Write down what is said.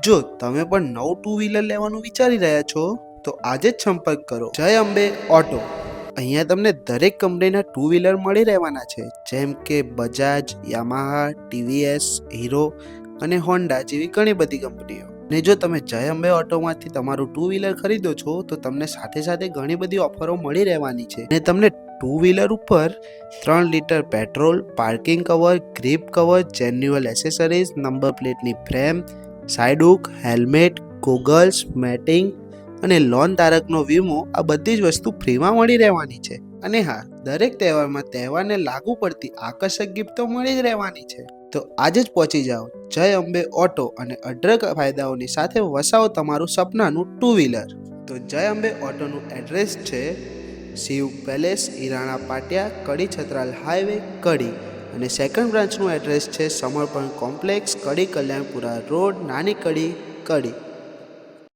જો તમે પણ નવું ટુ વ્હીલર લેવાનું વિચારી રહ્યા છો તો આજે જ સંપર્ક કરો જય અંબે ઓટો. અહીંયા તમને દરેક કંપનીના ટુ વ્હીલર મળી રહેવાના છે, જેમ કે બજાજ, યામાહા, ટીવીએસ, હીરો અને હોન્ડા જેવી ઘણી બધી કંપનીઓ. ને જો તમે જય અંબે ઓટોમાંથી તમારું ટુ વ્હીલર ખરીદો છો તો તમને સાથે સાથે ઘણી બધી ઓફરો મળી રહેવાની છે. ને તમને ટુ વ્હીલર ઉપર 3 litre petrol, parking cover, grip cover, genuine accessories, number પ્લેટની frame, side hook, helmet, goggles, matting અને લોન ધારકનો વીમો આ બધી જ વસ્તુ ફ્રીમાં મળી રહેવાની છે. અને હા, દરેક તહેવારમાં તહેવારને લાગુ પડતી આકર્ષક ગિફ્ટ તો મળી જ રહેવાની છે. તો આજે જ પહોંચી જાઓ જય અંબે ઓટો અને અઢળક ફાયદાઓની સાથે વસાવો તમારું સપનાનું ટુ વ્હીલર. તો જય અંબે ઓટોનું એડ્રેસ છે શિવ પેલેસ, ઈરાણા પાટિયા, કડી છત્રાલ હાઈવે, કડી. અને સેકન્ડ બ્રાન્ચનું એડ્રેસ છે સમર્પણ કોમ્પ્લેક્સ, કડી કલ્યાણપુરા રોડ, નાની કડી, કડી.